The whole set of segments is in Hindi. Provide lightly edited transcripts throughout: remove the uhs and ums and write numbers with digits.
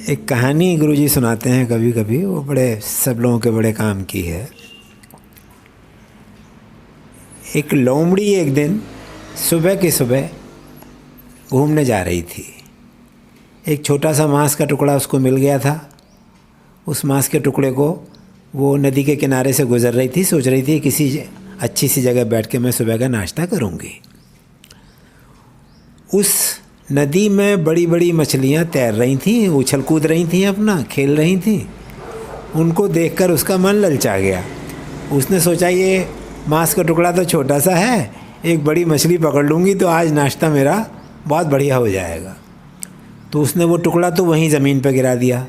एक कहानी गुरुजी सुनाते हैं कभी कभी, वो बड़े सब लोगों के बड़े काम की है। एक लोमड़ी एक दिन सुबह की सुबह घूमने जा रही थी। एक छोटा सा मांस का टुकड़ा उसको मिल गया था। उस मांस के टुकड़े को वो नदी के किनारे से गुजर रही थी। सोच रही थी किसी अच्छी सी जगह बैठ के मैं सुबह का नाश्ता करूँगी। उस नदी में बड़ी बड़ी मछलियाँ तैर रही थीं, उछल कूद रही थीं, अपना खेल रही थीं। उनको देखकर उसका मन ललचा गया। उसने सोचा ये मांस का टुकड़ा तो छोटा सा है, एक बड़ी मछली पकड़ लूँगी तो आज नाश्ता मेरा बहुत बढ़िया हो जाएगा। तो उसने वो टुकड़ा तो वहीं ज़मीन पर गिरा दिया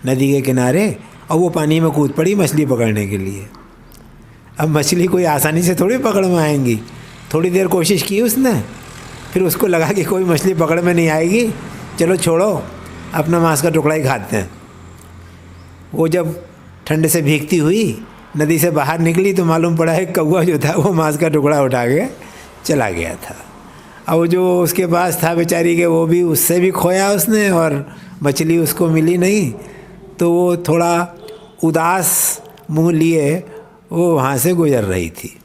नदी के किनारे, और वो पानी में कूद पड़ी मछली पकड़ने के लिए। अब मछली कोई आसानी से थोड़ी पकड़ में आएंगी। थोड़ी देर कोशिश की उसने, फिर उसको लगा कि कोई मछली पकड़ में नहीं आएगी, चलो छोड़ो अपना मांस का टुकड़ा ही खाते हैं। वो जब ठंड से भीगती हुई नदी से बाहर निकली तो मालूम पड़ा है कौवा जो था वो मांस का टुकड़ा उठा के चला गया था। और जो उसके पास था बेचारी के, वो भी उससे भी खोया उसने, और मछली उसको मिली नहीं। तो वो थोड़ा उदास मुँह लिए वो वहाँ से गुजर रही थी।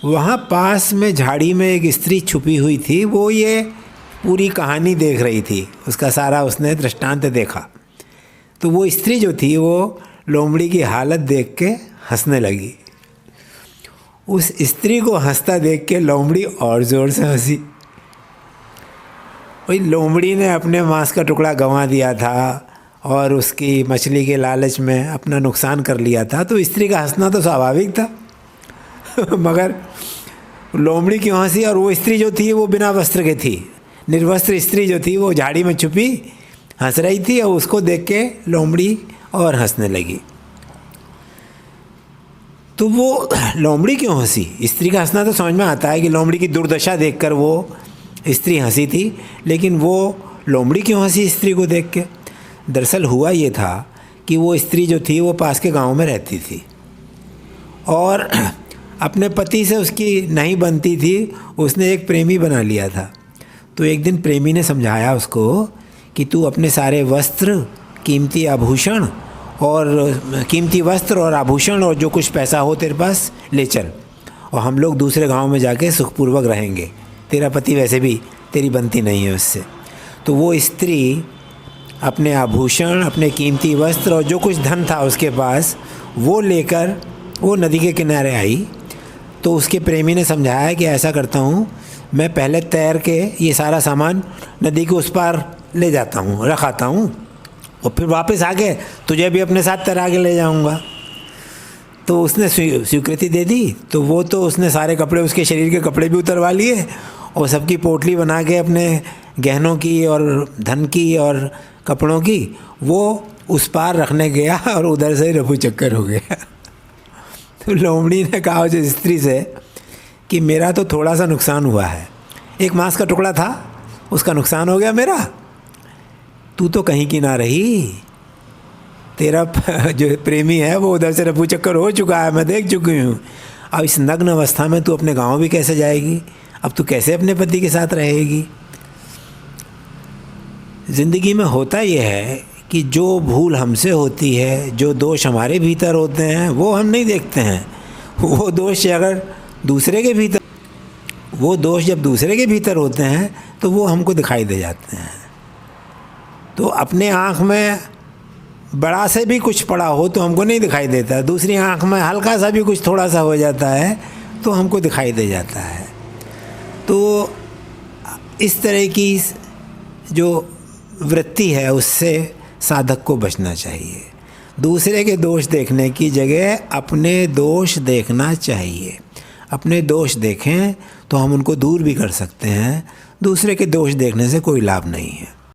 वहाँ पास में झाड़ी में एक स्त्री छुपी हुई थी। वो ये पूरी कहानी देख रही थी, उसका सारा उसने दृष्टांत देखा। तो वो स्त्री जो थी वो लोमड़ी की हालत देख के हंसने लगी। उस स्त्री को हंसता देख के लोमड़ी और ज़ोर से हंसी। भाई लोमड़ी ने अपने मांस का टुकड़ा गंवा दिया था और उसकी मछली के लालच में अपना नुकसान कर लिया था, तो स्त्री का हंसना तो स्वाभाविक था। मगर लोमड़ी क्यों हंसी? और वो स्त्री जो थी वो बिना वस्त्र के थी, निर्वस्त्र स्त्री जो थी वो झाड़ी में छुपी हंस रही थी, और उसको देख के लोमड़ी और हंसने लगी। तो वो लोमड़ी क्यों हंसी? स्त्री का हंसना तो समझ में आता है कि लोमड़ी की दुर्दशा देखकर वो स्त्री हंसी थी, लेकिन वो लोमड़ी क्यों हंसी स्त्री को देख के? दरअसल हुआ ये था कि वो स्त्री जो थी वो पास के गांव में रहती थी और अपने पति से उसकी नहीं बनती थी। उसने एक प्रेमी बना लिया था। तो एक दिन प्रेमी ने समझाया उसको कि तू अपने सारे वस्त्र, कीमती आभूषण और कीमती वस्त्र और आभूषण और जो कुछ पैसा हो तेरे पास ले चल, और हम लोग दूसरे गांव में जाके सुखपूर्वक रहेंगे। तेरा पति वैसे भी तेरी बनती नहीं है उससे। तो वो स्त्री अपने आभूषण, अपने कीमती वस्त्र और जो कुछ धन था उसके पास वो लेकर वो नदी के किनारे आई। तो उसके प्रेमी ने समझाया कि ऐसा करता हूँ, मैं पहले तैर के ये सारा सामान नदी के उस पार ले जाता हूँ, रख आता हूँ, और फिर वापस आके तुझे भी अपने साथ तैरा के ले जाऊँगा। तो उसने स्वीकृति दे दी। तो वो तो उसने सारे कपड़े, उसके शरीर के कपड़े भी उतरवा लिए और सबकी पोटली बना के अपने गहनों की और धन की और कपड़ों की वो उस पार रखने गया, और उधर से रफू चक्कर हो गया। तो लोमड़ी ने कहा उस स्त्री से कि मेरा तो थोड़ा सा नुकसान हुआ है, एक मांस का टुकड़ा था उसका नुकसान हो गया मेरा। तू तो कहीं की ना रही, तेरा जो प्रेमी है वो उधर से रफू चक्कर हो चुका है, मैं देख चुकी हूँ। अब इस नग्न अवस्था में तू अपने गांव भी कैसे जाएगी? अब तू कैसे अपने पति के साथ रहेगी? ज़िंदगी में होता यह है कि जो भूल हमसे होती है, जो दोष हमारे भीतर होते हैं वो हम नहीं देखते हैं। वो दोष अगर दूसरे के भीतर, वो दोष जब दूसरे के भीतर होते हैं तो वो हमको दिखाई दे जाते हैं। तो अपने आँख में बड़ा से भी कुछ पड़ा हो तो हमको नहीं दिखाई देता, दूसरी आँख में हल्का सा भी कुछ थोड़ा सा हो जाता है तो हमको दिखाई दे जाता है। तो इस तरह की जो वृत्ति है उससे साधक को बचना चाहिए। दूसरे के दोष देखने की जगह अपने दोष देखना चाहिए। अपने दोष देखें तो हम उनको दूर भी कर सकते हैं, दूसरे के दोष देखने से कोई लाभ नहीं है।